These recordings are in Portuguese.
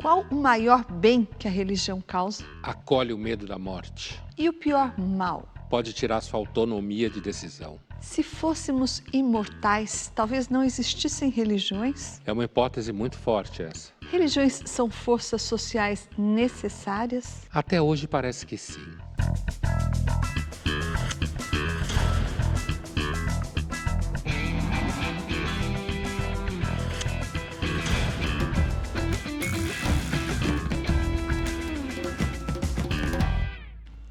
Qual o maior bem que a religião causa? Acolhe o medo da morte. E o pior mal? Pode tirar sua autonomia de decisão. Se fôssemos imortais, talvez não existissem religiões? É uma hipótese muito forte essa. Religiões são forças sociais necessárias? Até hoje parece que sim.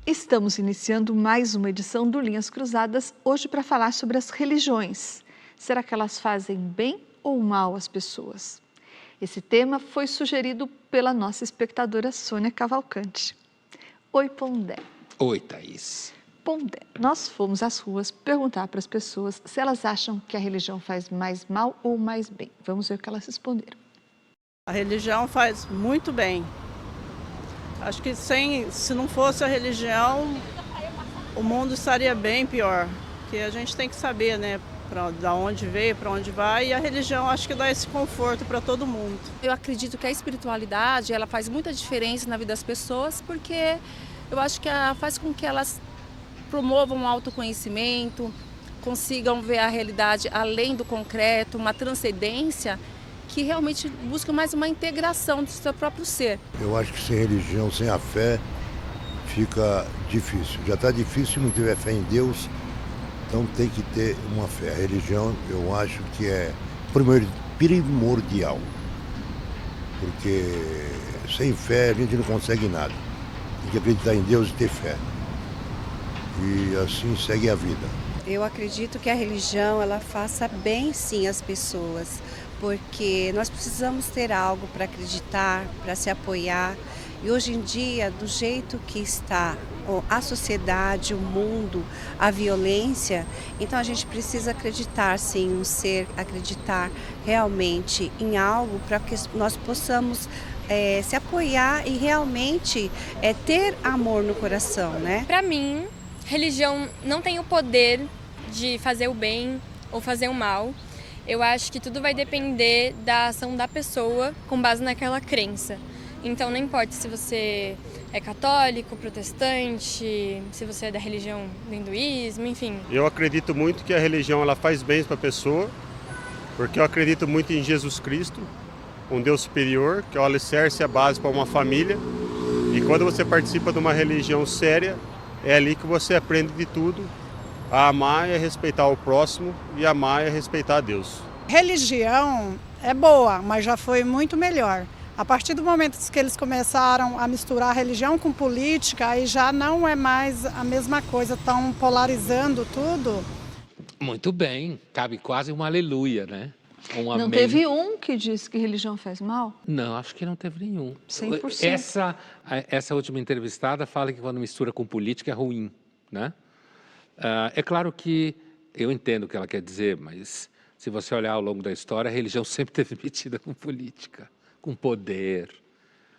Estamos iniciando mais uma edição do Linhas Cruzadas, hoje para falar sobre as religiões. Será que elas fazem bem ou mal às pessoas? Esse tema foi sugerido pela nossa espectadora Sônia Cavalcante. Oi, Pondé. Oi, Thaís. Pondé, nós fomos às ruas perguntar para as pessoas se elas acham que a religião faz mais mal ou mais bem. Vamos ver o que elas responderam. A religião faz muito bem. Acho que se não fosse a religião, o mundo estaria bem pior. Porque a gente tem que saber, né, da onde veio, para onde vai, e a religião acho que dá esse conforto para todo mundo. Eu acredito que a espiritualidade ela faz muita diferença na vida das pessoas, porque eu acho que ela faz com que elas promovam o autoconhecimento, consigam ver a realidade além do concreto, uma transcendência que realmente busca mais uma integração do seu próprio ser. Eu acho que sem religião, sem a fé, fica difícil. Já está difícil se não tiver fé em Deus, então tem que ter uma fé. A religião, eu acho que é primordial, porque sem fé a gente não consegue nada. Tem que acreditar em Deus e ter fé. E assim segue a vida. Eu acredito que a religião ela faça bem sim às pessoas, porque nós precisamos ter algo para acreditar, para se apoiar. E hoje em dia, do jeito que está a sociedade, o mundo, a violência, então a gente precisa acreditar sim em um ser, acreditar realmente em algo para que nós possamos se apoiar e realmente ter amor no coração, né? Para mim, religião não tem o poder de fazer o bem ou fazer o mal. Eu acho que tudo vai depender da ação da pessoa com base naquela crença. Então não importa se você é católico, protestante, se você é da religião do hinduísmo, enfim. Eu acredito muito que a religião ela faz bem para a pessoa, porque eu acredito muito em Jesus Cristo, um Deus superior, que é o alicerce e a base para uma família. E quando você participa de uma religião séria, é ali que você aprende de tudo. A amar e a respeitar o próximo e amar e a respeitar a Deus. Religião é boa, mas já foi muito melhor. A partir do momento que eles começaram a misturar religião com política, aí já não é mais a mesma coisa, estão polarizando tudo. Muito bem, cabe quase um aleluia, né? Um Não amém. teve um que disse que religião faz mal? Não, acho que não teve nenhum. 100%. Essa última entrevistada fala que quando mistura com política é ruim, né? É claro que eu entendo o que ela quer dizer, mas se você olhar ao longo da história, a religião sempre esteve metida com política, com poder,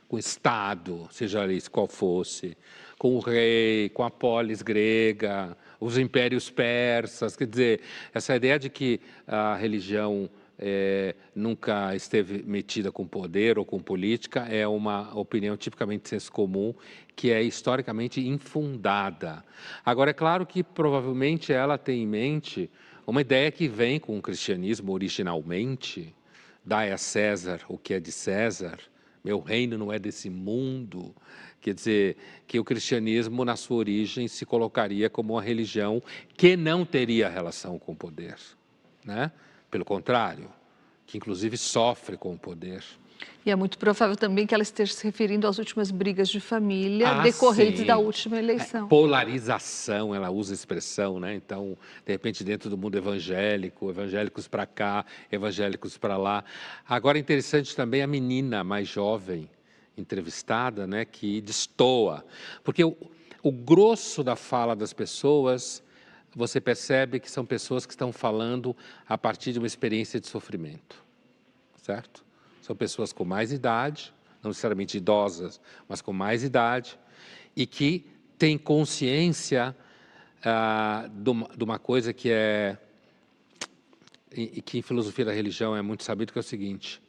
com Estado, seja isso qual fosse, com o rei, com a polis grega, os impérios persas. Quer dizer, essa ideia de que a religião nunca esteve metida com poder ou com política é uma opinião tipicamente de senso comum, que é historicamente infundada. Agora, é claro que provavelmente ela tem em mente uma ideia que vem com o cristianismo originalmente: dai a César o que é de César, meu reino não é desse mundo. Quer dizer, que o cristianismo, na sua origem, se colocaria como uma religião que não teria relação com o poder, né? Pelo contrário, que inclusive sofre com o poder. E é muito provável também que ela esteja se referindo às últicas brigas de família decorrentes sim. da última eleição. Polarização, ela usa a expressão, né? Então, de repente, dentro do mundo evangélico, evangélicos para cá, evangélicos para lá. Agora, interessante também a menina mais jovem entrevistada, né, que destoa. Porque o grosso da fala das pessoas, você percebe que são pessoas que estão falando a partir de uma experiência de sofrimento, certo? São pessoas com mais idade, não necessariamente idosas, mas com mais idade, e que têm consciência de uma coisa que e que em filosofia da religião é muito sabido, que é o seguinte: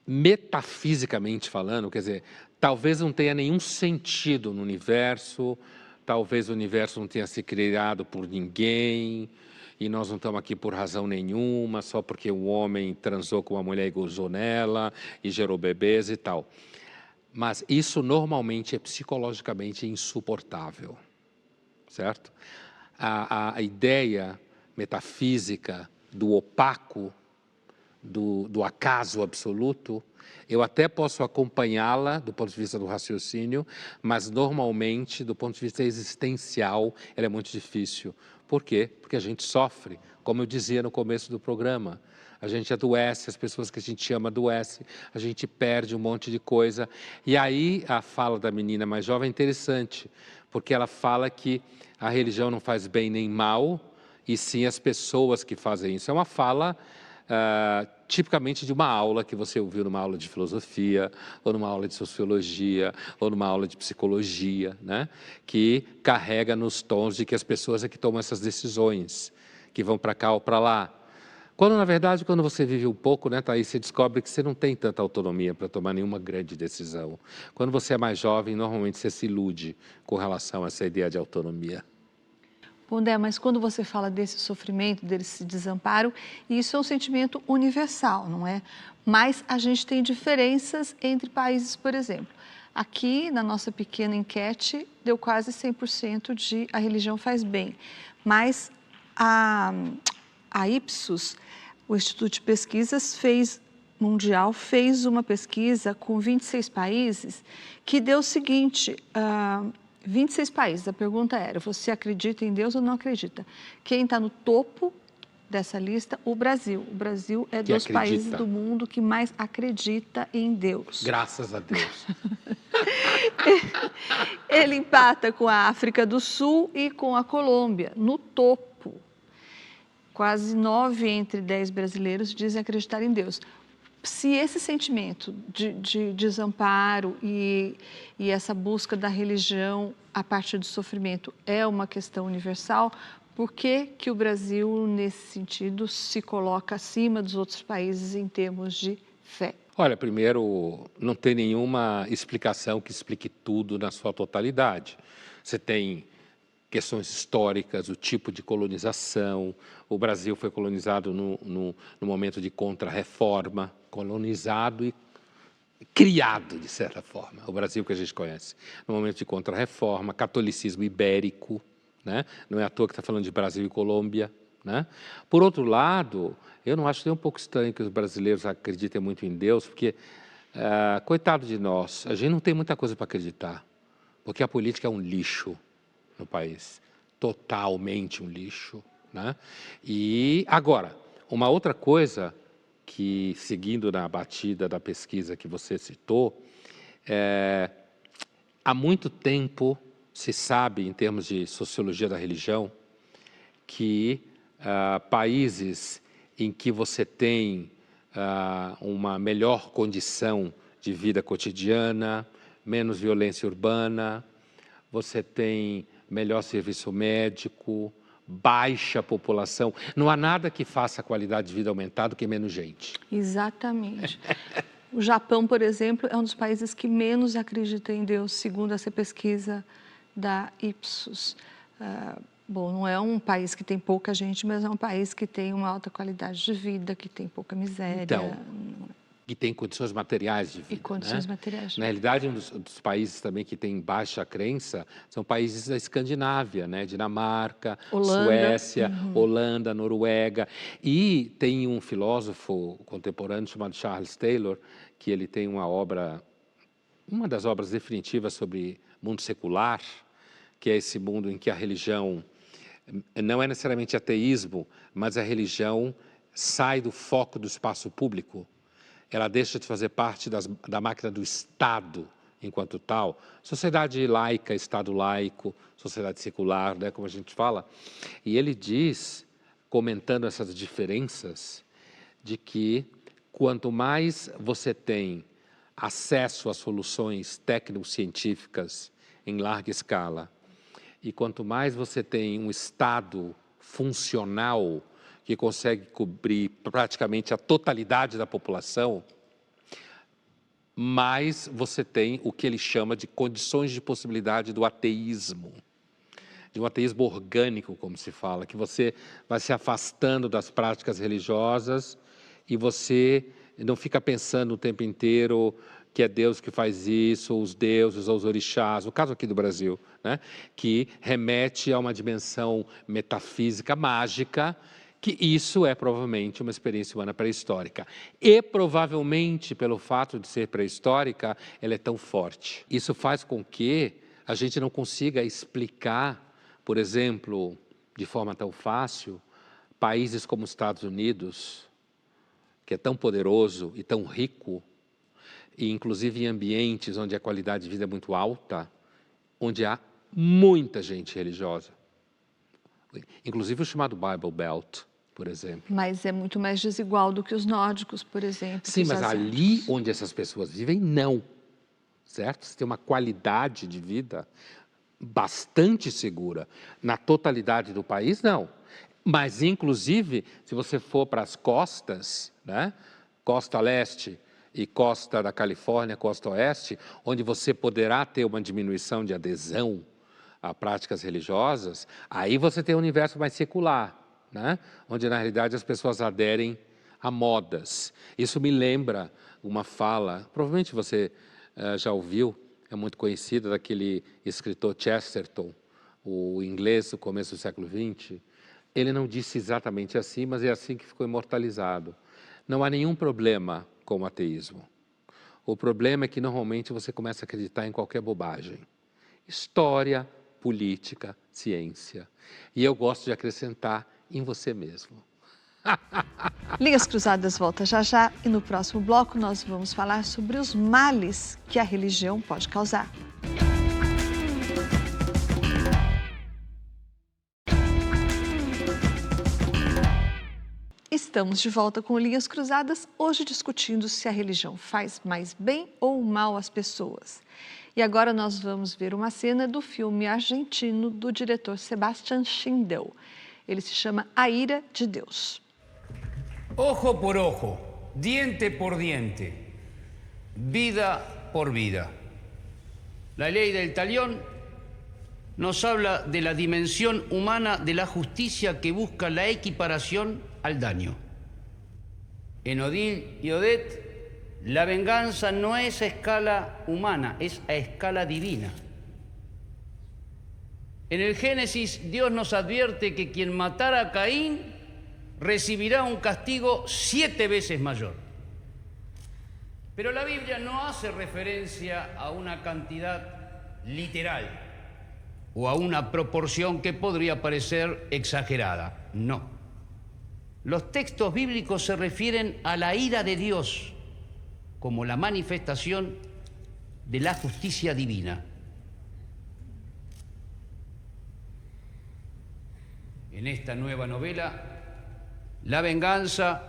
metafisicamente falando, quer dizer, talvez não tenha nenhum sentido no universo, talvez o universo não tenha se criado por ninguém, e nós não estamos aqui por razão nenhuma, só porque um homem transou com uma mulher e gozou nela, e gerou bebês e tal. Mas isso normalmente é psicologicamente insuportável, certo? A ideia metafísica do opaco, do acaso absoluto, eu até posso acompanhá-la do ponto de vista do raciocínio, mas normalmente, do ponto de vista existencial, ela é muito difícil. Por quê? Porque a gente sofre, como eu dizia no começo do programa. A gente adoece, as pessoas que a gente ama adoecem, a gente perde um monte de coisa. E aí a fala da menina mais jovem é interessante, porque ela fala que a religião não faz bem nem mal, e sim as pessoas que fazem isso. É uma fala tipicamente de uma aula que você ouviu numa aula de filosofia, ou numa aula de sociologia, ou numa aula de psicologia, né? Que carrega nos tons de que as pessoas é que tomam essas decisões, que vão para cá ou para lá. Quando, na verdade, quando você vive um pouco, né, Thaís, você descobre que você não tem tanta autonomia para tomar nenhuma grande decisão. Quando você é mais jovem, normalmente você se ilude com relação a essa ideia de autonomia. Bom, Dé, mas quando você fala desse sofrimento, desse desamparo, isso é um sentimento universal, não é? Mas a gente tem diferenças entre países, por exemplo. Aqui, na nossa pequena enquete, deu quase 100% de a religião faz bem. Mas a Ipsos, o Instituto de Pesquisas Mundial, fez uma pesquisa com 26 países que deu o seguinte... 26 países, a pergunta era, você acredita em Deus ou não acredita? Quem está no topo dessa lista? O Brasil. O Brasil é dos países do mundo que mais acredita em Deus. Graças a Deus. Ele empata com a África do Sul e com a Colômbia, no topo. Quase 9 entre 10 brasileiros dizem acreditar em Deus. Se esse sentimento de desamparo e essa busca da religião a partir do sofrimento é uma questão universal, por que o Brasil, nesse sentido, se coloca acima dos outros países em termos de fé? Olha, primeiro, não tem nenhuma explicação que explique tudo na sua totalidade. Você tem questões históricas, o tipo de colonização. O Brasil foi colonizado no momento de contra-reforma, colonizado e criado, de certa forma, o Brasil que a gente conhece. No momento de contra-reforma, catolicismo ibérico, né? Não é à toa que está falando de Brasil e Colômbia, né? Por outro lado, eu não acho nem um pouco estranho que os brasileiros acreditem muito em Deus, porque, coitado de nós, a gente não tem muita coisa para acreditar, porque a política é um lixo no país, totalmente um lixo, né? E agora, uma outra coisa que, seguindo na batida da pesquisa que você citou, há muito tempo se sabe, em termos de sociologia da religião, que países em que você tem uma melhor condição de vida cotidiana, menos violência urbana, você tem melhor serviço médico, baixa população. Não há nada que faça a qualidade de vida aumentar do que menos gente. Exatamente. O Japão, por exemplo, é um dos países que menos acredita em Deus, segundo essa pesquisa da Ipsos. Bom, não é um país que tem pouca gente, mas é um país que tem uma alta qualidade de vida, que tem pouca miséria. Então, que tem condições materiais de vida. E condições materiais de vida. Na realidade, um dos países também que tem baixa crença são países da Escandinávia, né? Dinamarca, Holanda. Suécia, Holanda, Noruega. E tem um filósofo contemporâneo chamado Charles Taylor, que ele tem uma das obras definitivas sobre mundo secular, que é esse mundo em que a religião não é necessariamente ateísmo, mas a religião sai do foco do espaço público. Ela deixa de fazer parte da máquina do Estado enquanto tal. Sociedade laica, Estado laico, sociedade secular, né, como a gente fala. E ele diz, comentando essas diferenças, de que quanto mais você tem acesso a soluções técnico-científicas em larga escala, e quanto mais você tem um Estado funcional que consegue cobrir praticamente a totalidade da população, mais você tem o que ele chama de condições de possibilidade do ateísmo. De um ateísmo orgânico, como se fala, que você vai se afastando das práticas religiosas e você não fica pensando o tempo inteiro que é Deus que faz isso, ou os deuses, ou os orixás, no caso aqui do Brasil, né? Que remete a uma dimensão metafísica, mágica, que isso é provavelmente uma experiência humana pré-histórica. E provavelmente, pelo fato de ser pré-histórica, ela é tão forte. Isso faz com que a gente não consiga explicar, por exemplo, de forma tão fácil, países como os Estados Unidos, que é tão poderoso e tão rico, e inclusive em ambientes onde a qualidade de vida é muito alta, onde há muita gente religiosa. Inclusive o chamado Bible Belt, por exemplo. Mas é muito mais desigual do que os nórdicos, por exemplo. Sim, mas ali onde essas pessoas vivem, não. Certo? Você tem uma qualidade de vida bastante segura. Na totalidade do país, não. Mas, inclusive, se você for para as costas, né? Costa Leste e costa da Califórnia, costa Oeste, onde você poderá ter uma diminuição de adesão a práticas religiosas, aí você tem um universo mais secular, né? Onde, na realidade, as pessoas aderem a modas. Isso me lembra uma fala, provavelmente você já ouviu, é muito conhecida, daquele escritor Chesterton, o inglês do começo do século XX. Ele não disse exatamente assim, mas é assim que ficou imortalizado. Não há nenhum problema com o ateísmo. O problema é que normalmente você começa a acreditar em qualquer bobagem. História, política, ciência. E eu gosto de acrescentar em você mesmo. Linhas Cruzadas volta já já e no próximo bloco nós vamos falar sobre os males que a religião pode causar. Estamos de volta com Linhas Cruzadas, hoje discutindo se a religião faz mais bem ou mal às pessoas. E agora nós vamos ver uma cena do filme argentino do diretor Sebastián Schindel. Ele se chama A Ira de Deus. Ojo por ojo, diente por diente, vida por vida. La ley del talión nos habla de la dimensión humana de la justicia que busca la equiparación al daño. En Odile y Odette, la venganza no es a escala humana, es a escala divina. En el Génesis, Dios nos advierte que quien matara a Caín recibirá un castigo 7 veces mayor. Pero la Biblia no hace referencia a una cantidad literal o a una proporción que podría parecer exagerada. No. Los textos bíblicos se refieren a la ira de Dios como la manifestación de la justicia divina. En esta nueva novela, la venganza,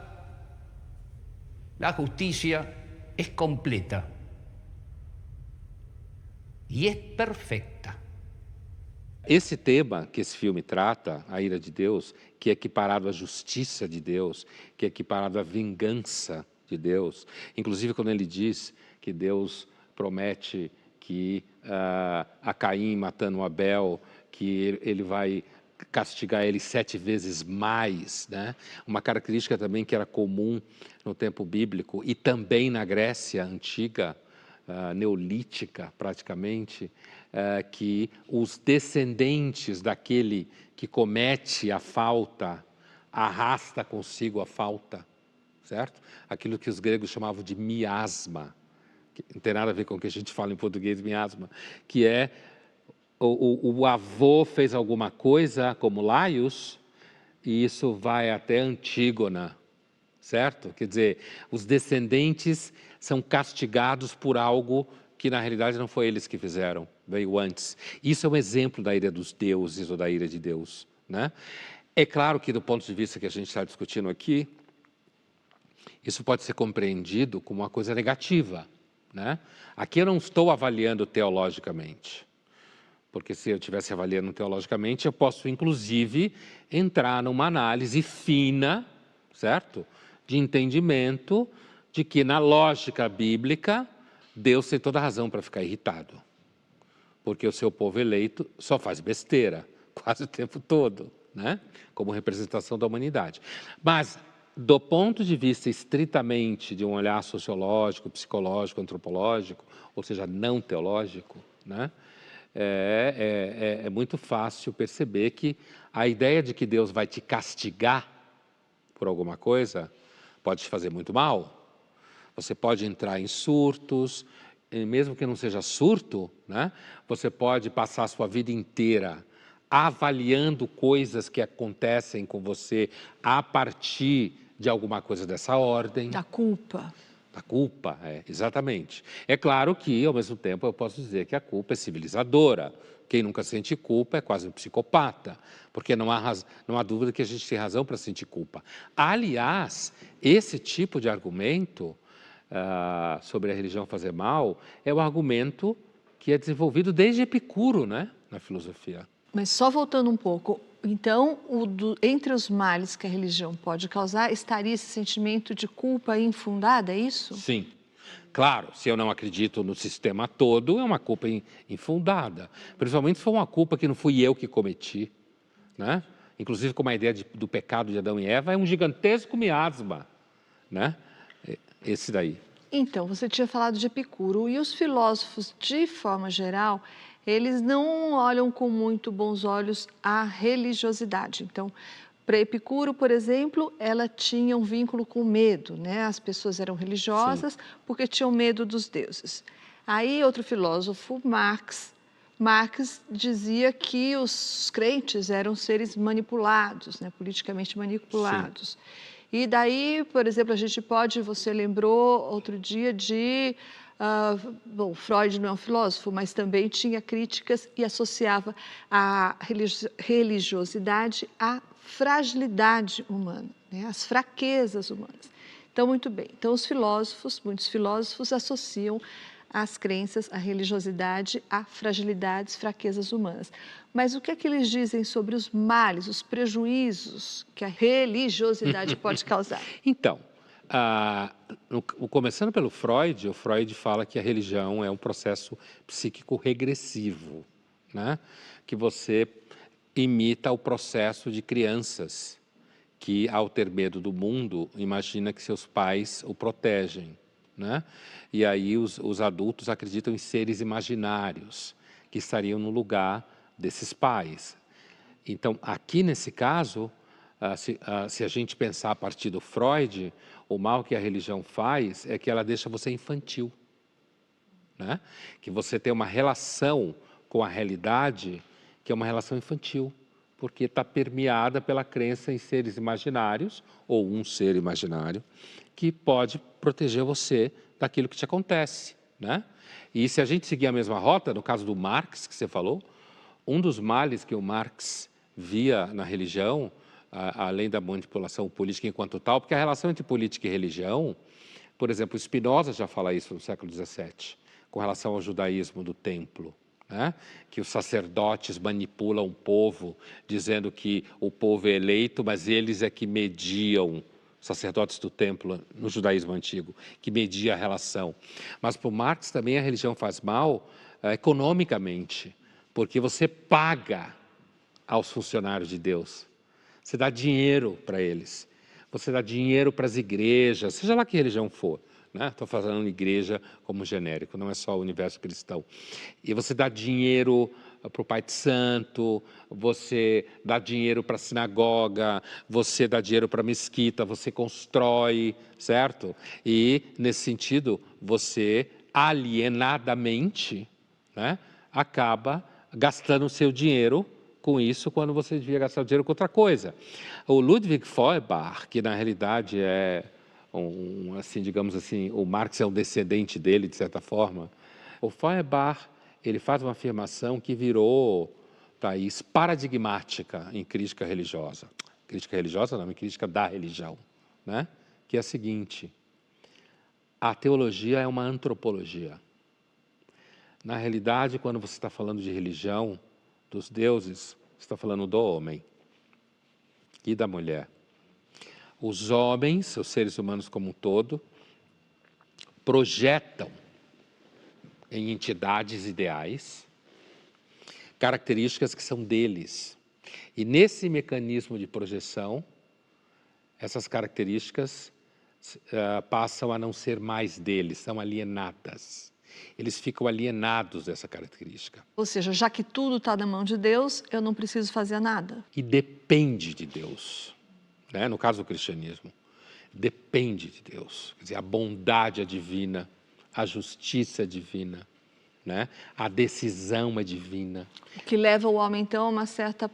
la justicia es completa e é perfeita. Esse tema que esse filme trata, a ira de Deus, que é equiparado à justiça de Deus, que é equiparado à vingança de Deus, inclusive quando ele diz que Deus promete que a Caim matando Abel, que ele vai castigar ele 7 vezes mais, né? Uma característica também que era comum no tempo bíblico e também na Grécia antiga, neolítica praticamente, que os descendentes daquele que comete a falta arrasta consigo a falta, certo? Aquilo que os gregos chamavam de miasma, que não tem nada a ver com o que a gente fala em português, miasma, que é o avô fez alguma coisa, como Laios, e isso vai até Antígona, certo? Quer dizer, os descendentes são castigados por algo que na realidade não foi eles que fizeram, veio antes. Isso é um exemplo da ira dos deuses ou da ira de Deus, né? É claro que do ponto de vista que a gente está discutindo aqui, isso pode ser compreendido como uma coisa negativa, né? Aqui eu não estou avaliando teologicamente. Porque se eu estivesse avaliando teologicamente, eu posso, inclusive, entrar numa análise fina, certo? De entendimento de que, na lógica bíblica, Deus tem toda a razão para ficar irritado, porque o seu povo eleito só faz besteira quase o tempo todo, né? Como representação da humanidade. Mas, do ponto de vista estritamente de um olhar sociológico, psicológico, antropológico, ou seja, não teológico, né? É muito fácil perceber que a ideia de que Deus vai te castigar por alguma coisa pode te fazer muito mal. Você pode entrar em surtos, e mesmo que não seja surto, né? Você pode passar a sua vida inteira avaliando coisas que acontecem com você a partir de alguma coisa dessa ordem. Da culpa. Da culpa, exatamente. É claro que, ao mesmo tempo, eu posso dizer que a culpa é civilizadora. Quem nunca sente culpa é quase um psicopata, porque não há dúvida que a gente tem razão para sentir culpa. Aliás, esse tipo de argumento sobre a religião fazer mal é o argumento que é desenvolvido desde Epicuro, né, na filosofia. Mas só voltando um pouco, então, entre os males que a religião pode causar, estaria esse sentimento de culpa infundada, é isso? Sim. Claro, se eu não acredito no sistema todo, é uma culpa infundada. Principalmente se for uma culpa que não fui eu que cometi, né? Inclusive, como a ideia do pecado de Adão e Eva é um gigantesco miasma, né? Esse daí. Então, você tinha falado de Epicuro, e os filósofos, de forma geral, eles não olham com muito bons olhos a religiosidade. Então, para Epicuro, por exemplo, ela tinha um vínculo com o medo, né? As pessoas eram religiosas Sim. porque tinham medo dos deuses. Aí, outro filósofo, Marx dizia que os crentes eram seres manipulados, né? Politicamente manipulados. Sim. E daí, por exemplo, você lembrou outro dia de... bom, Freud não é um filósofo, mas também tinha críticas e associava a religiosidade à fragilidade humana, né? Às fraquezas humanas. Então, muito bem. Então, muitos filósofos associam as crenças, a religiosidade a fragilidades, fraquezas humanas. Mas o que é que eles dizem sobre os males, os prejuízos que a religiosidade pode causar? Então, começando pelo Freud, o Freud fala que a religião é um processo psíquico regressivo, né? Que você imita o processo de crianças que, ao ter medo do mundo, imagina que seus pais o protegem, né? E aí os adultos acreditam em seres imaginários que estariam no lugar desses pais. Então, aqui nesse caso, se a gente pensar a partir do Freud, o mal que a religião faz é que ela deixa você infantil, né? Que você tem uma relação com a realidade que é uma relação infantil, porque está permeada pela crença em seres imaginários, ou um ser imaginário, que pode proteger você daquilo que te acontece, né? E se a gente seguir a mesma rota, no caso do Marx, que você falou, um dos males que o Marx via na religião, além da manipulação política enquanto tal, porque a relação entre política e religião, por exemplo, Spinoza já fala isso no século XVII, com relação ao judaísmo do templo, né? Que os sacerdotes manipulam o povo, dizendo que o povo é eleito, mas eles é que mediam, sacerdotes do templo no judaísmo antigo, que media a relação. Mas para o Marx também a religião faz mal economicamente, porque você paga aos funcionários de Deus. Você dá dinheiro para eles, você dá dinheiro para as igrejas, seja lá que religião for, né? Estou falando igreja como genérico, não é só o universo cristão. E você dá dinheiro para o Pai de Santo, você dá dinheiro para a sinagoga, você dá dinheiro para a mesquita, você constrói, certo? E, nesse sentido, você alienadamente, né, acaba gastando o seu dinheiro com isso, quando você devia gastar o dinheiro com outra coisa. O Ludwig Feuerbach, que na realidade é assim, digamos assim, o Marx é um descendente dele, de certa forma. O Feuerbach, ele faz uma afirmação que virou, Thaís, paradigmática em crítica religiosa. Crítica religiosa não, em crítica da religião, né? Que é a seguinte: a teologia é uma antropologia. Na realidade, quando você está falando de religião, dos deuses, você está falando do homem e da mulher. Os homens, os seres humanos como um todo, projetam em entidades ideais, características que são deles. E nesse mecanismo de projeção, essas características passam a não ser mais deles, são alienadas. Eles ficam alienados dessa característica. Ou seja, já que tudo está na mão de Deus, eu não preciso fazer nada. E depende de Deus, né? No caso do cristianismo, depende de Deus. Quer dizer, a bondade é divina, a justiça é divina, né? A decisão é divina. O que leva o homem, então, a uma certa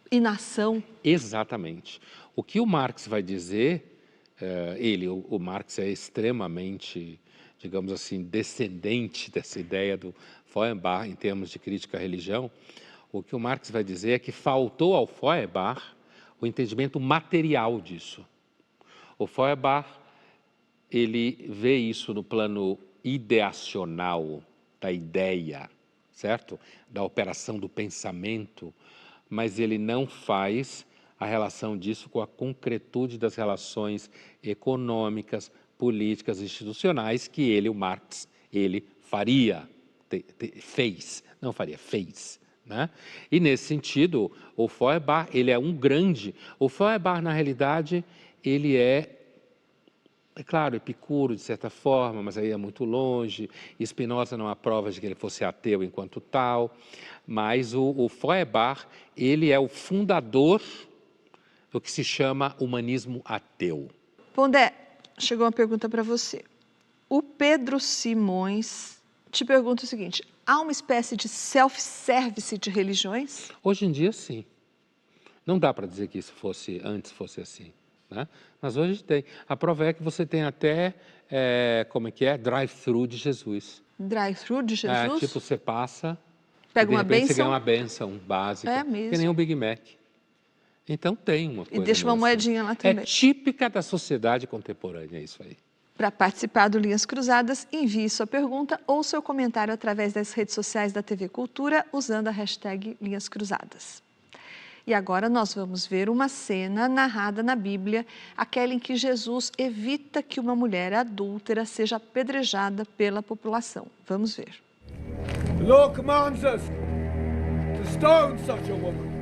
inação. Exatamente. O que o Marx vai dizer, o Marx é extremamente, digamos assim, descendente dessa ideia do Feuerbach em termos de crítica à religião. O que o Marx vai dizer é que faltou ao Feuerbach o entendimento material disso. O Feuerbach, ele vê isso no plano ideacional da ideia, certo? Da operação do pensamento, mas ele não faz a relação disso com a concretude das relações econômicas, políticas, institucionais que ele, o Marx, ele faria, fez, né? E nesse sentido, o Feuerbach, ele é um grande, o Feuerbach na realidade, ele é claro, Epicuro de certa forma, mas aí é muito longe, Spinoza não há provas de que ele fosse ateu enquanto tal, mas o Feuerbach, ele é o fundador do que se chama humanismo ateu. Pondé, chegou uma pergunta para você. O Pedro Simões te pergunta o seguinte: há uma espécie de self-service de religiões? Hoje em dia, sim. Não dá para dizer que isso antes fosse assim, né? Mas hoje tem. A prova é que você tem até, drive-thru de Jesus. Drive-thru de Jesus? Tipo, você passa, pega e de uma repente você ganha bênção? uma bênção básica, É mesmo. que nem um Big Mac. Então tem uma coisa. E deixa uma moedinha lá também. É típica da sociedade contemporânea isso aí. Para participar do Linhas Cruzadas, envie sua pergunta ou seu comentário através das redes sociais da TV Cultura, usando a hashtag Linhas Cruzadas. E agora nós vamos ver uma cena narrada na Bíblia, aquela em que Jesus evita que uma mulher adúltera seja apedrejada pela população. Vamos ver. The law commands us to stone such a woman.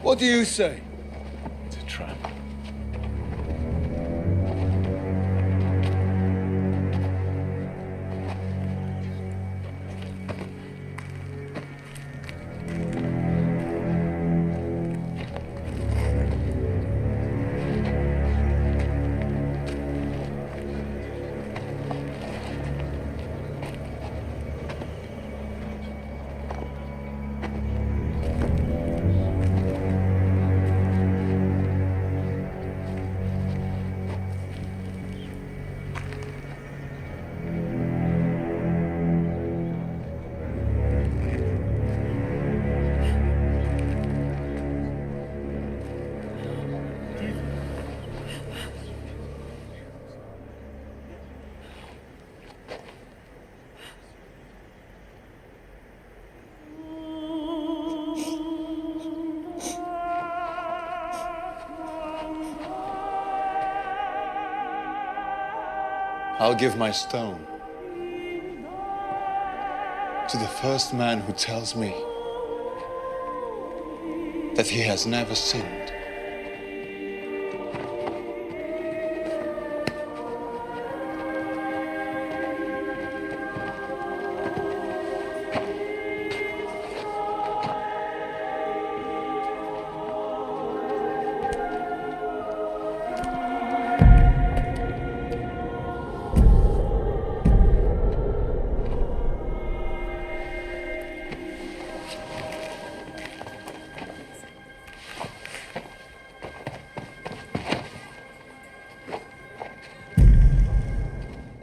What do you say? It's a trap. I'll give my stone to the first man who tells me that he has never sinned.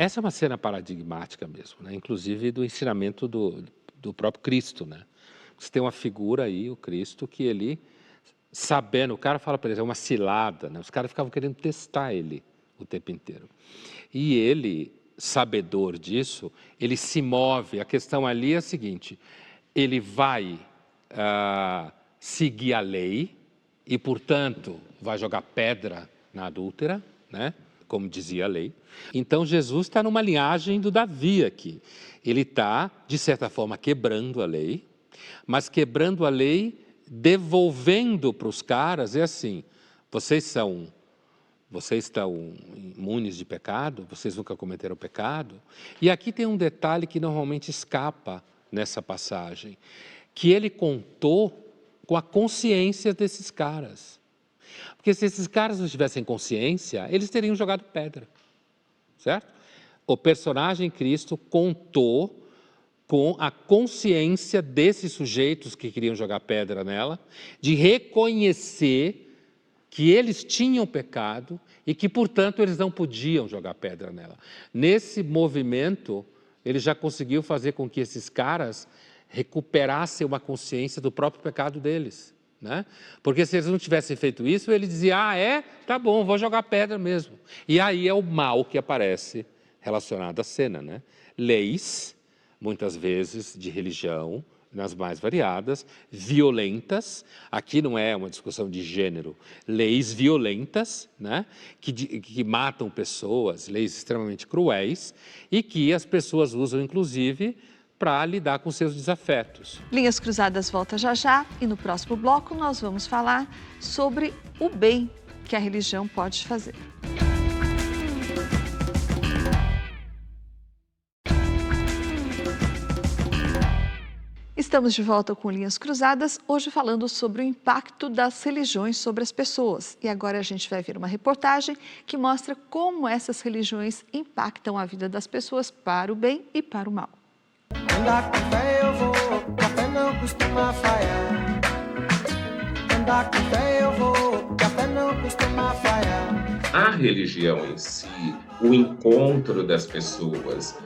Essa é uma cena paradigmática mesmo, né? Inclusive do ensinamento do próprio Cristo, né? Você tem uma figura aí, o Cristo, que ele, sabendo, o cara fala para ele, é uma cilada, né? Os caras ficavam querendo testar ele o tempo inteiro. E ele, sabedor disso, ele se move. A questão ali é a seguinte: ele vai seguir a lei e, portanto, vai jogar pedra na adúltera, né? como dizia a lei. Então Jesus está numa linhagem do Davi aqui. Ele está, de certa forma, quebrando a lei, mas quebrando a lei, devolvendo para os caras, é assim, vocês estão imunes de pecado, vocês nunca cometeram pecado. E aqui tem um detalhe que normalmente escapa nessa passagem, que ele contou com a consciência desses caras. Porque se esses caras não tivessem consciência, eles teriam jogado pedra, certo? O personagem Cristo contou com a consciência desses sujeitos que queriam jogar pedra nela, de reconhecer que eles tinham pecado e que, portanto, eles não podiam jogar pedra nela. Nesse movimento, ele já conseguiu fazer com que esses caras recuperassem uma consciência do próprio pecado deles, né? Porque se eles não tivessem feito isso, ele dizia, tá bom, vou jogar pedra mesmo. E aí é o mal que aparece relacionado à cena, né? Leis, muitas vezes de religião, nas mais variadas, violentas, aqui não é uma discussão de gênero, leis violentas, né, que matam pessoas, leis extremamente cruéis, e que as pessoas usam, inclusive, para lidar com seus desafetos. Linhas Cruzadas volta já já, e no próximo bloco nós vamos falar sobre o bem que a religião pode fazer. Estamos de volta com Linhas Cruzadas, hoje falando sobre o impacto das religiões sobre as pessoas. E agora a gente vai ver uma reportagem que mostra como essas religiões impactam a vida das pessoas para o bem e para o mal. Andar com fé eu vou, café não costuma falhar. Andar com fé eu vou, café não costuma falhar. A religião em si, o encontro das pessoas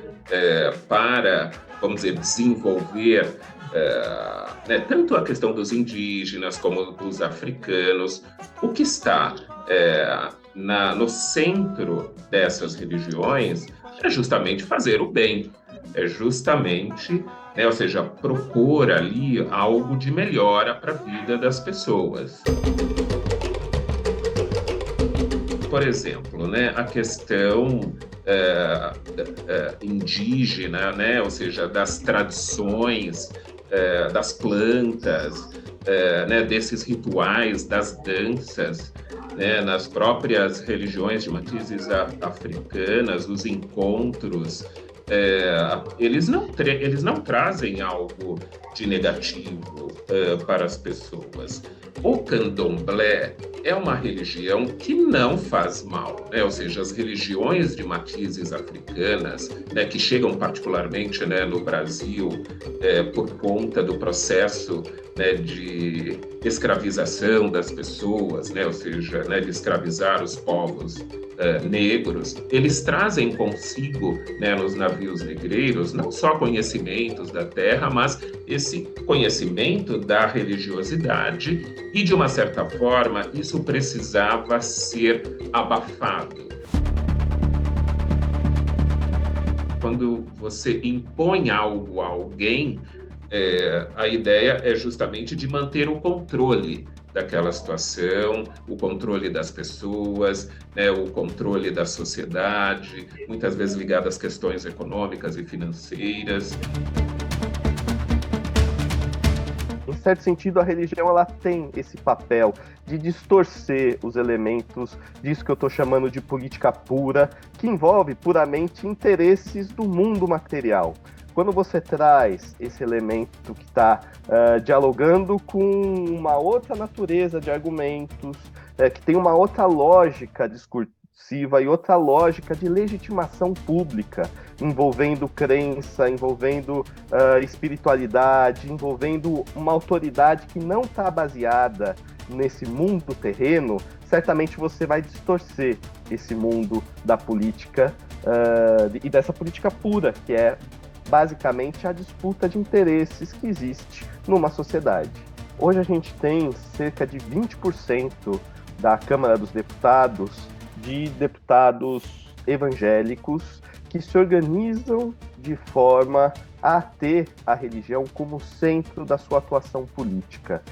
para, vamos dizer, desenvolver tanto a questão dos indígenas como dos africanos, o que está no centro dessas religiões é justamente fazer o bem, é justamente, ou seja, propor ali algo de melhora para a vida das pessoas. Por exemplo, a questão indígena, ou seja, das tradições, das plantas, desses rituais, das danças, nas próprias religiões de matizes africanas, os encontros, eles não trazem algo de negativo para as pessoas. O candomblé é uma religião que não faz mal, ou seja, as religiões de matizes africanas, que chegam particularmente no Brasil por conta do processo de escravização das pessoas, ou seja, de escravizar os povos negros, eles trazem consigo, nos navios negreiros, não só conhecimentos da terra, mas esse conhecimento da religiosidade e, de uma certa forma, isso precisava ser abafado. Quando você impõe algo a alguém, a ideia é justamente de manter o controle daquela situação, o controle das pessoas, o controle da sociedade, muitas vezes ligado às questões econômicas e financeiras. Em certo sentido, a religião ela tem esse papel de distorcer os elementos disso que eu estou chamando de política pura, que envolve puramente interesses do mundo material. Quando você traz esse elemento que está dialogando com uma outra natureza de argumentos, que tem uma outra lógica discursiva e outra lógica de legitimação pública, envolvendo crença, envolvendo espiritualidade, envolvendo uma autoridade que não está baseada nesse mundo terreno, certamente você vai distorcer esse mundo da política e dessa política pura, que é basicamente a disputa de interesses que existe numa sociedade. Hoje a gente tem cerca de 20% da Câmara dos Deputados de deputados evangélicos que se organizam de forma a ter a religião como centro da sua atuação política.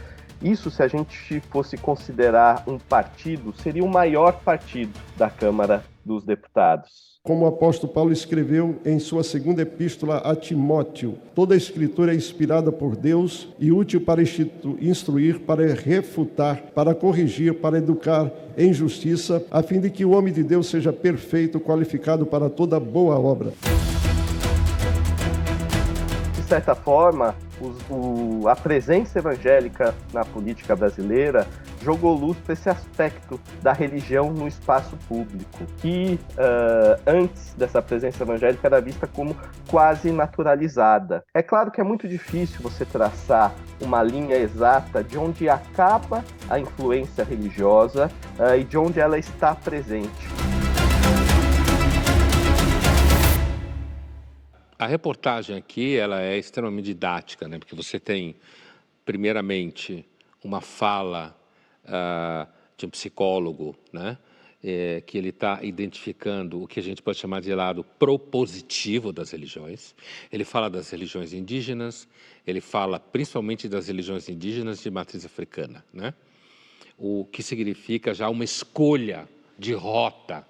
Isso, se a gente fosse considerar um partido, seria o maior partido da Câmara dos deputados. Como o apóstolo Paulo escreveu em sua segunda epístola a Timóteo, toda a escritura é inspirada por Deus e útil para instruir, para refutar, para corrigir, para educar em justiça, a fim de que o homem de Deus seja perfeito, qualificado para toda boa obra. De certa forma, a presença evangélica na política brasileira jogou luz para esse aspecto da religião no espaço público, que antes dessa presença evangélica era vista como quase naturalizada. É claro que é muito difícil você traçar uma linha exata de onde acaba a influência religiosa e de onde ela está presente. A reportagem aqui ela é extremamente didática, né? Porque você tem, primeiramente, uma fala de um psicólogo, né? Que ele está identificando o que a gente pode chamar de lado propositivo das religiões. Ele fala das religiões indígenas, ele fala principalmente das religiões indígenas de matriz africana, né? O que significa já uma escolha de rota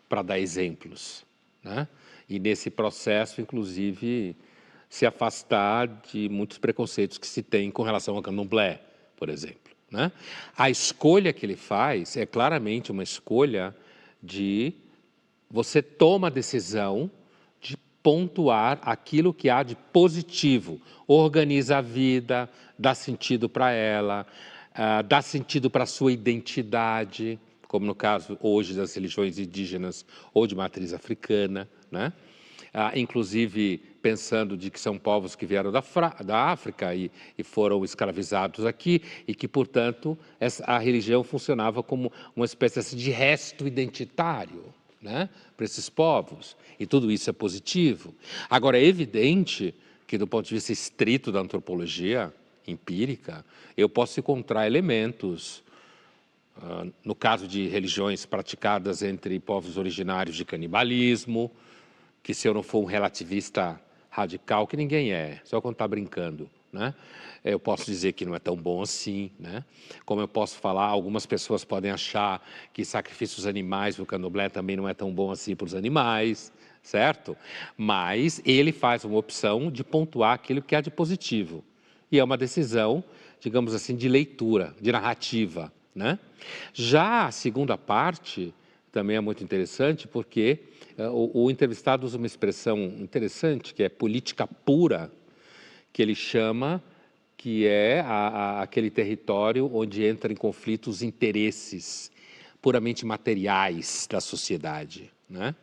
para dar exemplos, né? E nesse processo, inclusive, se afastar de muitos preconceitos que se tem com relação ao candomblé, por exemplo, né? A escolha que ele faz é claramente uma escolha de você toma a decisão de pontuar aquilo que há de positivo, organiza a vida, dá sentido para ela, dá sentido para a sua identidade, como no caso hoje das religiões indígenas ou de matriz africana, né? Inclusive pensando de que são povos que vieram da África e foram escravizados aqui e que, portanto, a religião funcionava como uma espécie de resto identitário, né, para esses povos. E tudo isso é positivo. Agora, é evidente que, do ponto de vista estrito da antropologia empírica, eu posso encontrar elementos, no caso de religiões praticadas entre povos originários, de canibalismo, que se eu não for um relativista radical, que ninguém é, só quando está brincando, né? Eu posso dizer que não é tão bom assim, né? Como eu posso falar, algumas pessoas podem achar que sacrifícios animais no candomblé também não é tão bom assim para os animais, certo? Mas ele faz uma opção de pontuar aquilo que há de positivo. E é uma decisão, digamos assim, de leitura, de narrativa, né? Já a segunda parte também é muito interessante, porque o entrevistado usa uma expressão interessante, que é política pura, que ele chama, que é aquele território onde entram em conflito os interesses puramente materiais da sociedade, né?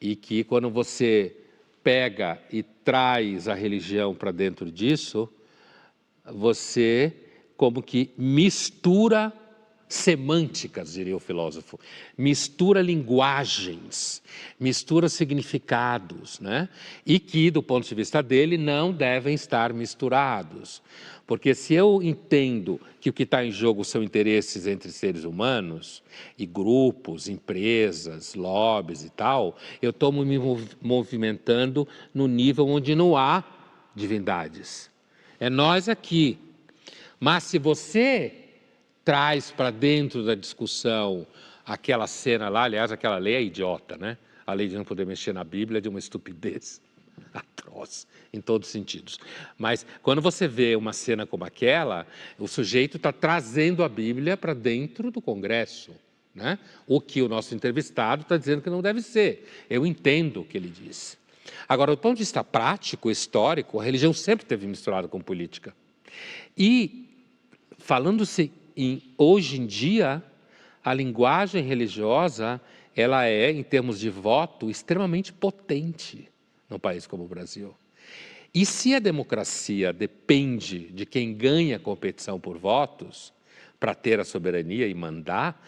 E que quando você pega e traz a religião para dentro disso, você como que mistura semânticas, diria o filósofo, mistura linguagens, mistura significados, né? E que, do ponto de vista dele, não devem estar misturados. Porque se eu entendo que o que está em jogo são interesses entre seres humanos, e grupos, empresas, lobbies e tal, eu estou me movimentando no nível onde não há divindades. É nós aqui. Mas se você traz para dentro da discussão aquela cena lá, aliás, aquela lei é idiota, né? A lei de não poder mexer na Bíblia é de uma estupidez atroz, em todos os sentidos. Mas quando você vê uma cena como aquela, o sujeito está trazendo a Bíblia para dentro do Congresso, né? O que o nosso entrevistado está dizendo que não deve ser. Eu entendo o que ele diz. Agora, do ponto de vista prático, histórico, a religião sempre esteve misturada com política. E, falando-se hoje em dia, a linguagem religiosa, ela é, em termos de voto, extremamente potente num país como o Brasil. E se a democracia depende de quem ganha a competição por votos, para ter a soberania e mandar,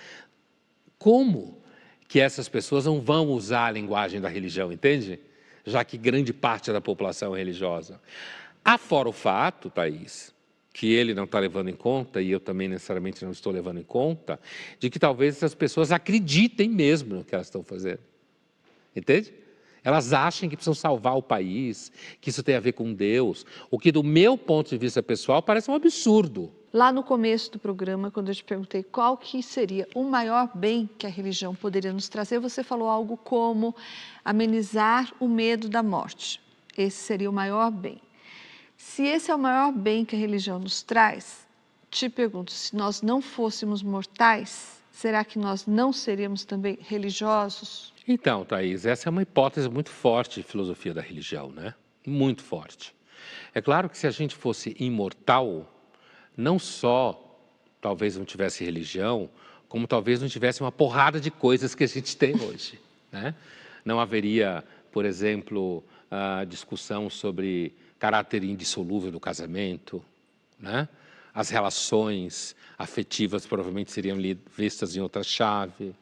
como que essas pessoas não vão usar a linguagem da religião, entende? Já que grande parte da população é religiosa. Afora o fato, Thaís, que ele não está levando em conta, e eu também necessariamente não estou levando em conta, de que talvez essas pessoas acreditem mesmo no que elas estão fazendo. Entende? Elas acham que precisam salvar o país, que isso tem a ver com Deus, o que do meu ponto de vista pessoal parece um absurdo. Lá no começo do programa, quando eu te perguntei qual que seria o maior bem que a religião poderia nos trazer, você falou algo como amenizar o medo da morte. Esse seria o maior bem. Se esse é o maior bem que a religião nos traz, te pergunto, se nós não fôssemos mortais, será que nós não seríamos também religiosos? Então, Thaís, essa é uma hipótese muito forte de filosofia da religião, né? Muito forte. É claro que se a gente fosse imortal, não só talvez não tivesse religião, como talvez não tivesse uma porrada de coisas que a gente tem hoje, né? Não haveria, por exemplo, a discussão sobre caráter indissolúvel do casamento, né? As relações afetivas provavelmente seriam vistas em outra chave.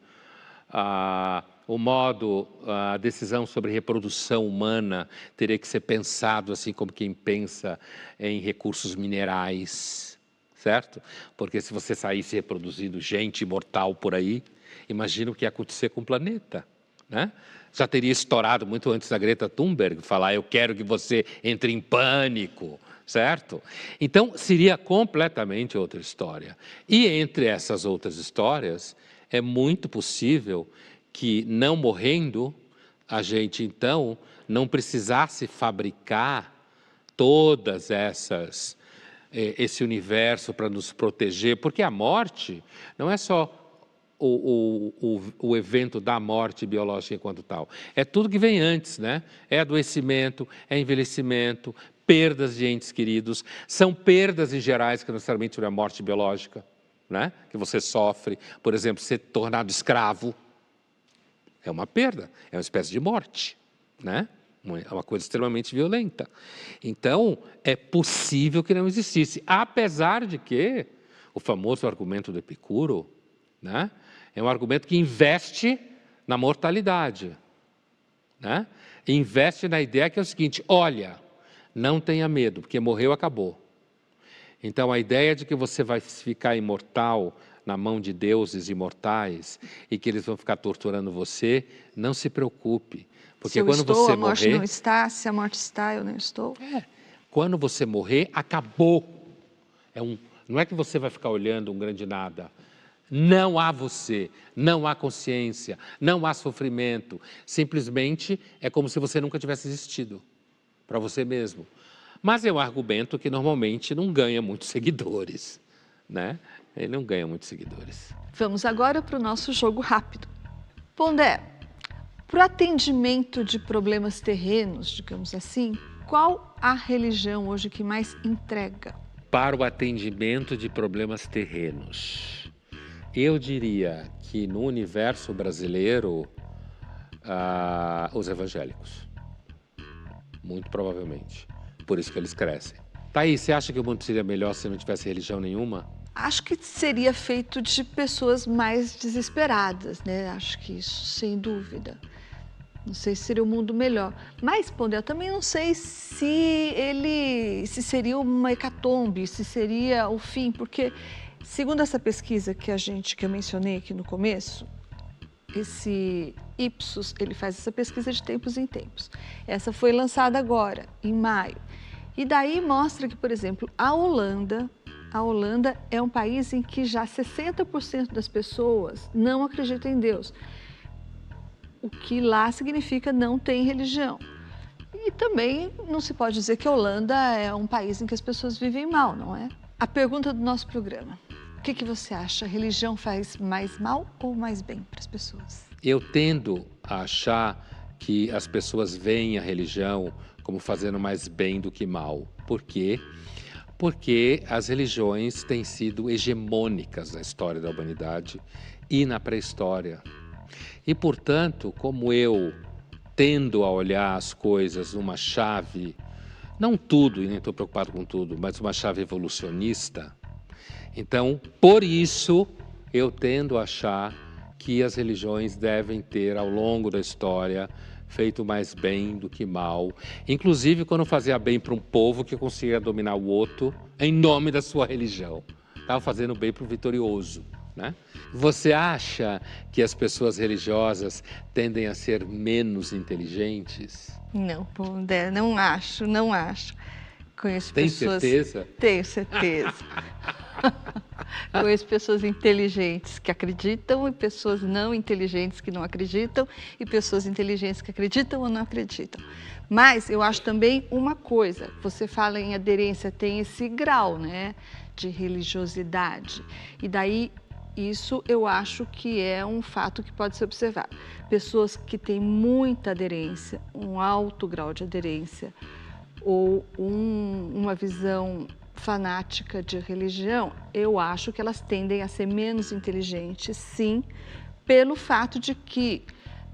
O modo, a decisão sobre reprodução humana teria que ser pensado assim como quem pensa em recursos minerais, certo? Porque se você saísse reproduzindo gente imortal por aí, imagina o que ia acontecer com o planeta, né? Já teria estourado muito antes da Greta Thunberg falar eu quero que você entre em pânico, certo? Então, seria completamente outra história. E entre essas outras histórias, é muito possível que, não morrendo, a gente, então, não precisasse fabricar todas esse universo para nos proteger, porque a morte não é só o evento da morte biológica enquanto tal. É tudo que vem antes, né? É adoecimento, é envelhecimento, perdas de entes queridos, são perdas em gerais que não necessariamente é a morte biológica, né? Que você sofre, por exemplo, ser tornado escravo, é uma perda, é uma espécie de morte, né? É uma coisa extremamente violenta. Então, é possível que não existisse, apesar de que o famoso argumento do Epicuro, né? É um argumento que investe na mortalidade, né? Investe na ideia que é o seguinte, olha, não tenha medo, porque morreu, acabou. Então, a ideia de que você vai ficar imortal na mão de deuses imortais e que eles vão ficar torturando você, não se preocupe. Porque se eu quando estou, você a morte morrer, não está, se a morte está, eu não estou. Quando você morrer, acabou. Não é que você vai ficar olhando um grande nada. Não há você, não há consciência, não há sofrimento. Simplesmente é como se você nunca tivesse existido para você mesmo. Mas é um argumento que normalmente não ganha muitos seguidores, né? Ele não ganha muitos seguidores. Vamos agora para o nosso jogo rápido. Pondé, para o atendimento de problemas terrenos, digamos assim, qual a religião hoje que mais entrega? Para o atendimento de problemas terrenos, eu diria que no universo brasileiro, os evangélicos. Muito provavelmente. Por isso que eles crescem. Thaís, você acha que o mundo seria melhor se não tivesse religião nenhuma? Acho que seria feito de pessoas mais desesperadas, né? Acho que isso, sem dúvida. Não sei se seria um mundo melhor. Mas, Pondé, eu também não sei se seria uma hecatombe, se seria o fim, porque, segundo essa pesquisa que eu mencionei aqui no começo, esse Ipsos, ele faz essa pesquisa de tempos em tempos. Essa foi lançada agora, em maio. E daí mostra que, por exemplo, a Holanda é um país em que já 60% das pessoas não acreditam em Deus. O que lá significa não tem religião. E também não se pode dizer que a Holanda é um país em que as pessoas vivem mal, não é? A pergunta do nosso programa. O que você acha? A religião faz mais mal ou mais bem para as pessoas? Eu tendo a achar que as pessoas veem a religião como fazendo mais bem do que mal. Por quê? Porque as religiões têm sido hegemônicas na história da humanidade e na pré-história. E, portanto, como eu tendo a olhar as coisas numa chave, não tudo, e nem estou preocupado com tudo, mas uma chave evolucionista, então, por isso, eu tendo a achar que as religiões devem ter, ao longo da história, feito mais bem do que mal, inclusive quando fazia bem para um povo que conseguia dominar o outro em nome da sua religião. Estava fazendo bem para o vitorioso, né? Você acha que as pessoas religiosas tendem a ser menos inteligentes? Não, Pondé, não acho. Conheço Tem pessoas... certeza? Tenho certeza. Conheço pessoas inteligentes que acreditam e pessoas não inteligentes que não acreditam e pessoas inteligentes que acreditam ou não acreditam. Mas eu acho também uma coisa, você fala em aderência, tem esse grau, né, de religiosidade. E daí isso eu acho que é um fato que pode ser observado. Pessoas que têm muita aderência, um alto grau de aderência ou uma visão fanática de religião, eu acho que elas tendem a ser menos inteligentes, sim, pelo fato de que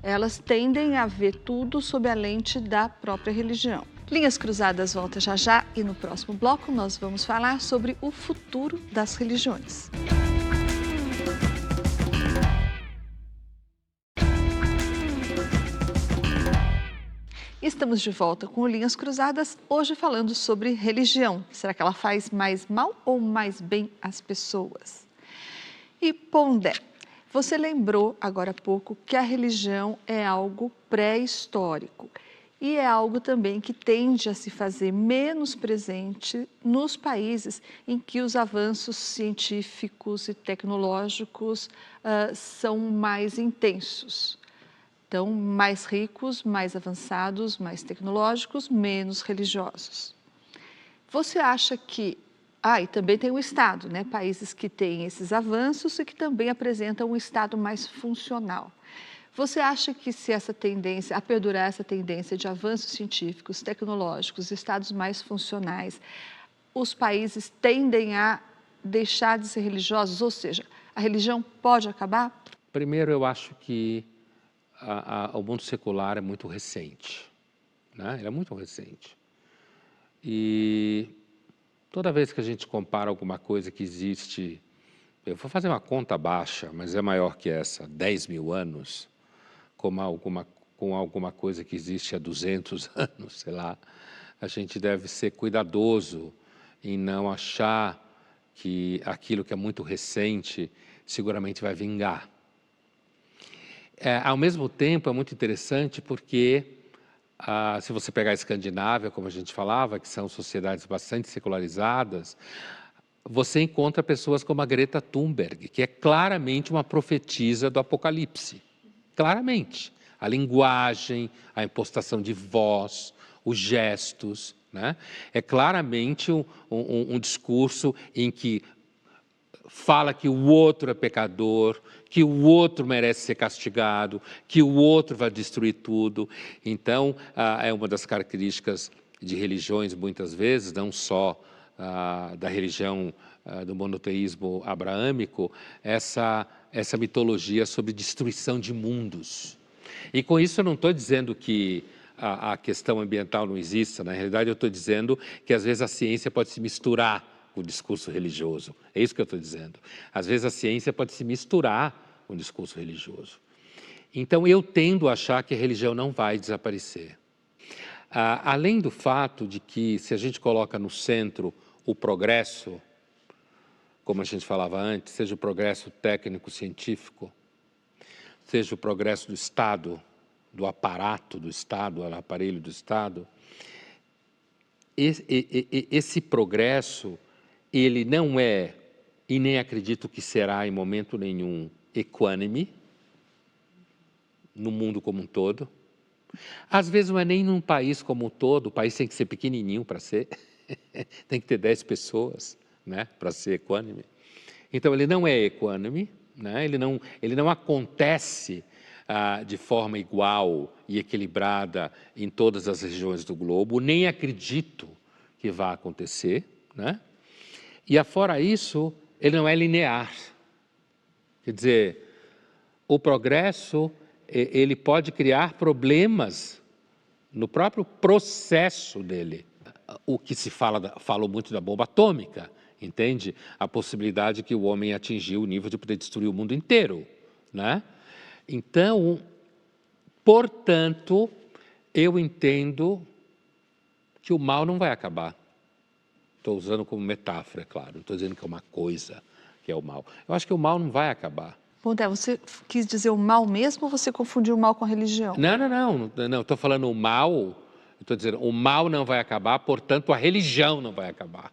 elas tendem a ver tudo sob a lente da própria religião. Linhas Cruzadas volta já já e no próximo bloco nós vamos falar sobre o futuro das religiões. Estamos de volta com o Linhas Cruzadas, hoje falando sobre religião. Será que ela faz mais mal ou mais bem às pessoas? E Pondé, você lembrou agora há pouco que a religião é algo pré-histórico e é algo também que tende a se fazer menos presente nos países em que os avanços científicos e tecnológicos são mais intensos. Então, mais ricos, mais avançados, mais tecnológicos, menos religiosos. Você acha que... e também tem o Estado, né? Países que têm esses avanços e que também apresentam um Estado mais funcional. Você acha que se essa tendência, a perdurar essa tendência de avanços científicos, tecnológicos, Estados mais funcionais, os países tendem a deixar de ser religiosos? Ou seja, a religião pode acabar? Primeiro, eu acho que o mundo secular é muito recente, né? Ele é muito recente. E toda vez que a gente compara alguma coisa que existe, eu vou fazer uma conta baixa, mas é maior que essa, 10 mil anos, com alguma coisa que existe há 200 anos, sei lá, a gente deve ser cuidadoso em não achar que aquilo que é muito recente seguramente vai vingar. Ao mesmo tempo, é muito interessante porque, se você pegar a Escandinávia, como a gente falava, que são sociedades bastante secularizadas, você encontra pessoas como a Greta Thunberg, que é claramente uma profetisa do Apocalipse. Claramente. A linguagem, a impostação de voz, os gestos, né? É claramente um discurso em que fala que o outro é pecador, que o outro merece ser castigado, que o outro vai destruir tudo. Então, é uma das características de religiões, muitas vezes, não só da religião do monoteísmo abraâmico, essa mitologia sobre destruição de mundos. E com isso eu não estou dizendo que a questão ambiental não exista, na realidade eu estou dizendo que às vezes a ciência pode se misturar com o discurso religioso. É isso que eu estou dizendo. Às vezes a ciência pode se misturar com o discurso religioso. Então eu tendo a achar que a religião não vai desaparecer. Além do fato de que se a gente coloca no centro o progresso, como a gente falava antes, seja o progresso técnico-científico, seja o progresso do Estado, do aparato do Estado, do aparelho do Estado, esse progresso, ele não é, e nem acredito que será em momento nenhum, equânime, no mundo como um todo. Às vezes não é nem num país como um todo, o país tem que ser pequenininho para ser, tem que ter 10 pessoas, né, para ser equânime. Então ele não é equânime, né, ele não acontece de forma igual e equilibrada em todas as regiões do globo, nem acredito que vá acontecer, né? E afora isso, ele não é linear. Quer dizer, o progresso, ele pode criar problemas no próprio processo dele. O que se falou muito da bomba atômica, entende? A possibilidade que o homem atingiu o nível de poder destruir o mundo inteiro, né? Então, portanto, eu entendo que o mal não vai acabar. Estou usando como metáfora, é claro, não estou dizendo que é uma coisa que é o mal. Eu acho que o mal não vai acabar. Pondé, você quis dizer o mal mesmo ou você confundiu o mal com a religião? Não, estou falando o mal, estou dizendo o mal não vai acabar, portanto a religião não vai acabar.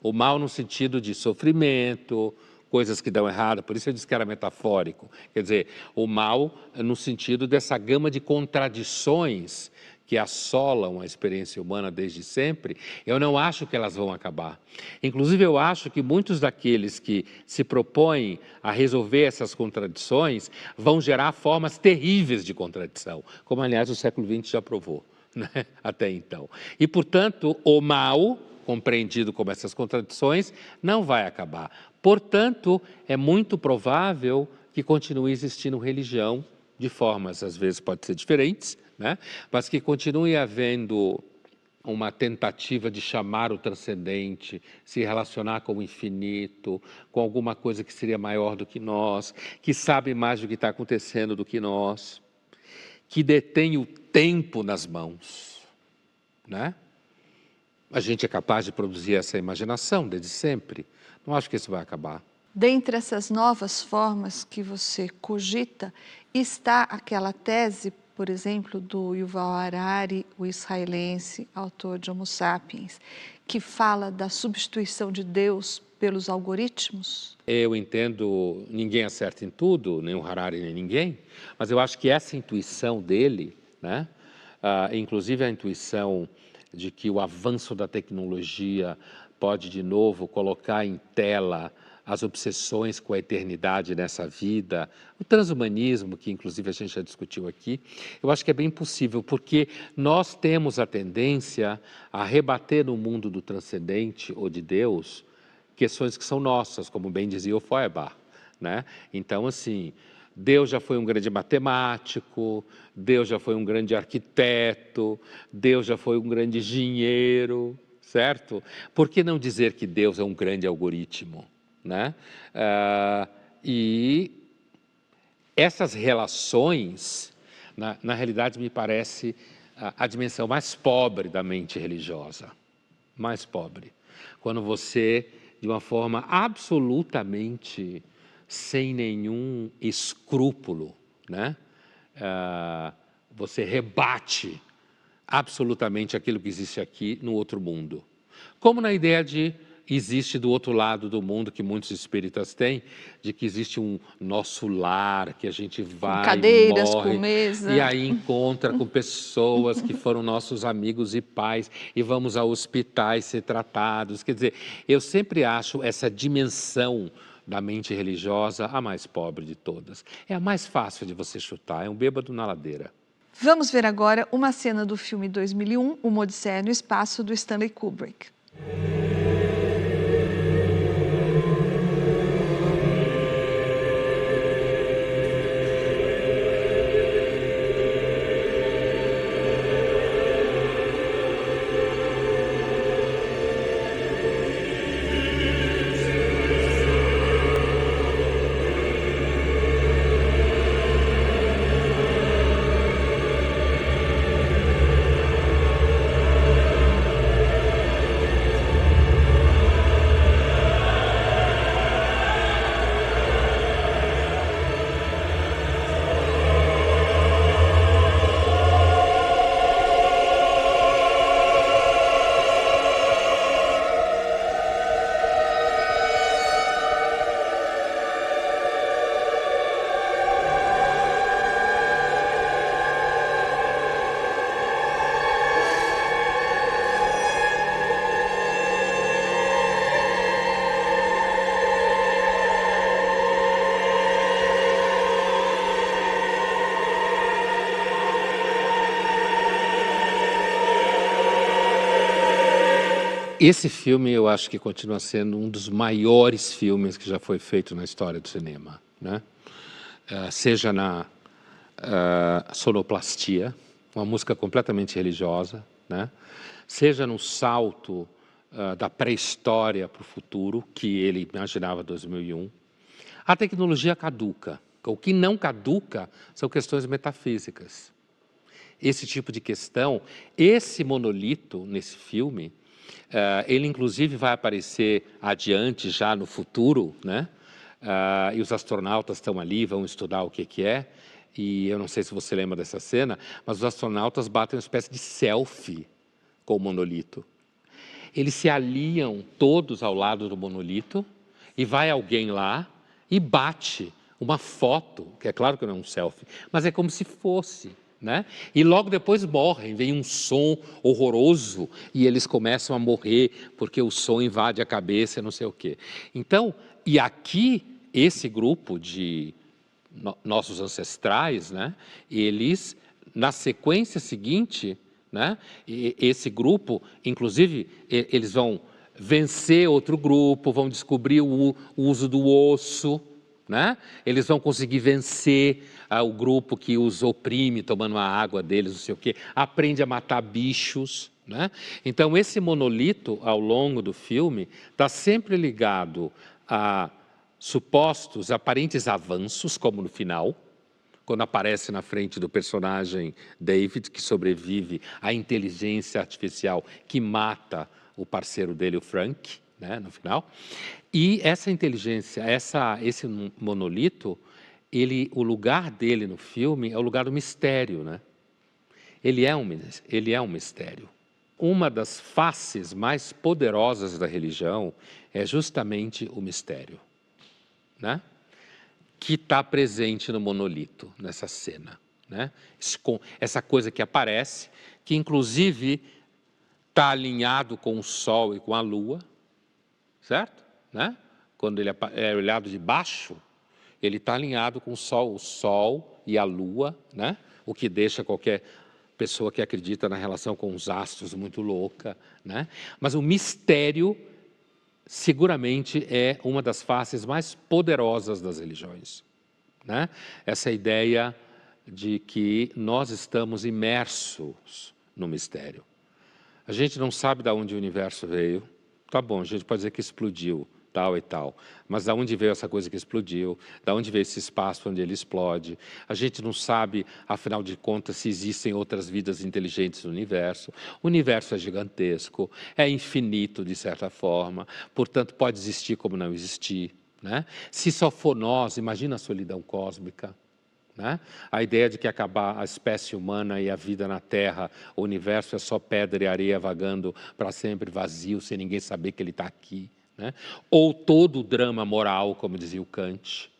O mal no sentido de sofrimento, coisas que dão errado, por isso eu disse que era metafórico. Quer dizer, o mal no sentido dessa gama de contradições que assolam a experiência humana desde sempre, eu não acho que elas vão acabar. Inclusive, eu acho que muitos daqueles que se propõem a resolver essas contradições vão gerar formas terríveis de contradição, como, aliás, o século XX já provou, né? Até então. E, portanto, o mal, compreendido como essas contradições, não vai acabar. Portanto, é muito provável que continue existindo religião de formas, às vezes, pode ser diferentes, né? Mas que continue havendo uma tentativa de chamar o transcendente, se relacionar com o infinito, com alguma coisa que seria maior do que nós, que sabe mais do que está acontecendo do que nós, que detém o tempo nas mãos, né? A gente é capaz de produzir essa imaginação desde sempre. Não acho que isso vai acabar. Dentre essas novas formas que você cogita, está aquela tese, por exemplo, do Yuval Harari, o israelense, autor de Homo Sapiens, que fala da substituição de Deus pelos algoritmos? Eu entendo, ninguém acerta em tudo, nem o Harari, nem ninguém, mas eu acho que essa intuição dele, né, inclusive a intuição de que o avanço da tecnologia pode, de novo, colocar em tela as obsessões com a eternidade nessa vida, o transhumanismo, que inclusive a gente já discutiu aqui, eu acho que é bem possível, porque nós temos a tendência a rebater no mundo do transcendente ou de Deus questões que são nossas, como bem dizia o Feuerbach, né? Então, assim, Deus já foi um grande matemático, Deus já foi um grande arquiteto, Deus já foi um grande engenheiro, certo? Por que não dizer que Deus é um grande algoritmo? Né? E essas relações, na realidade, me parece a dimensão mais pobre da mente religiosa, mais pobre. Quando você, de uma forma absolutamente sem nenhum escrúpulo, né? Você rebate absolutamente aquilo que existe aqui no outro mundo. Como na ideia de existe do outro lado do mundo, que muitos espíritas têm, de que existe um nosso lar, que a gente vai, cadeiras, morre, com mesa. E aí encontra com pessoas que foram nossos amigos e pais, e vamos a hospitais ser tratados. Quer dizer, eu sempre acho essa dimensão da mente religiosa a mais pobre de todas. É a mais fácil de você chutar, é um bêbado na ladeira. Vamos ver agora uma cena do filme 2001, Uma Odisseia no Espaço, do Stanley Kubrick. Esse filme eu acho que continua sendo um dos maiores filmes que já foi feito na história do cinema, né? Seja na sonoplastia, uma música completamente religiosa, né? Seja no salto da pré-história para o futuro, que ele imaginava em 2001. A tecnologia caduca. O que não caduca são questões metafísicas. Esse tipo de questão, esse monolito nesse filme, ele inclusive vai aparecer adiante, já no futuro, né? E os astronautas estão ali, vão estudar o que é, e eu não sei se você lembra dessa cena, mas os astronautas batem uma espécie de selfie com o monolito. eles se aliam todos ao lado do monolito e vai alguém lá e bate uma foto, que é claro que não é um selfie, mas é como se fosse, né? E logo depois morrem, vem um som horroroso e eles começam a morrer porque o som invade a cabeça, não sei o quê. Então, e aqui, esse grupo de nossos ancestrais, né? Eles, na sequência seguinte, né? Esse grupo, inclusive, eles vão vencer outro grupo, vão descobrir o uso do osso, né? Eles vão conseguir vencer o grupo que os oprime, tomando a água deles, não sei o quê, aprende a matar bichos, né? Então, esse monolito, ao longo do filme, está sempre ligado a supostos, aparentes avanços, como no final, quando aparece na frente do personagem David, que sobrevive à inteligência artificial que mata o parceiro dele, o Frank, né, no final. E essa inteligência, esse monolito, o lugar dele no filme é o lugar do mistério, né? Ele é um mistério. Uma das faces mais poderosas da religião é justamente o mistério, né? Que está presente no monolito, nessa cena, né? Essa coisa que aparece, que inclusive está alinhado com o Sol e com a Lua, certo? Né? Quando ele é olhado de baixo, ele está alinhado com o Sol e a Lua, né? O que deixa qualquer pessoa que acredita na relação com os astros muito louca, né? Mas o mistério seguramente é uma das faces mais poderosas das religiões, né? Essa ideia de que nós estamos imersos no mistério. A gente não sabe de onde o universo veio. Tá bom, a gente pode dizer que explodiu, tal e tal. Mas de onde veio essa coisa que explodiu? De onde veio esse espaço onde ele explode? A gente não sabe, afinal de contas, se existem outras vidas inteligentes no universo. O universo é gigantesco, é infinito de certa forma, portanto pode existir como não existir, né? Se só for nós, imagina a solidão cósmica, né? A ideia de que acabar a espécie humana e a vida na Terra, o universo é só pedra e areia vagando para sempre vazio, sem ninguém saber que ele está aqui, né? Ou todo o drama moral, como dizia o Kant,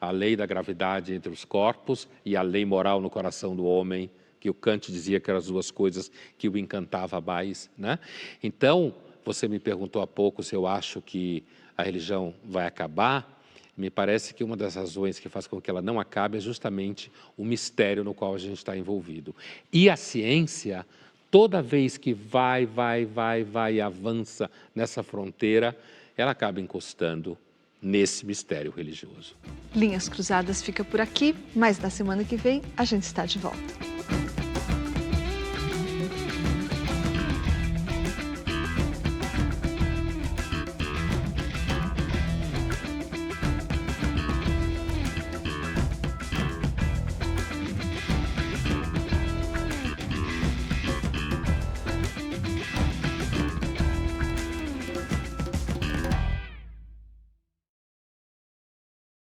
a lei da gravidade entre os corpos e a lei moral no coração do homem, que o Kant dizia que eram as duas coisas que o encantava mais, né? Então, você me perguntou há pouco se eu acho que a religião vai acabar. Me parece que uma das razões que faz com que ela não acabe é justamente o mistério no qual a gente está envolvido. E a ciência, toda vez que vai e avança nessa fronteira, ela acaba encostando nesse mistério religioso. Linhas Cruzadas fica por aqui, mas na semana que vem a gente está de volta.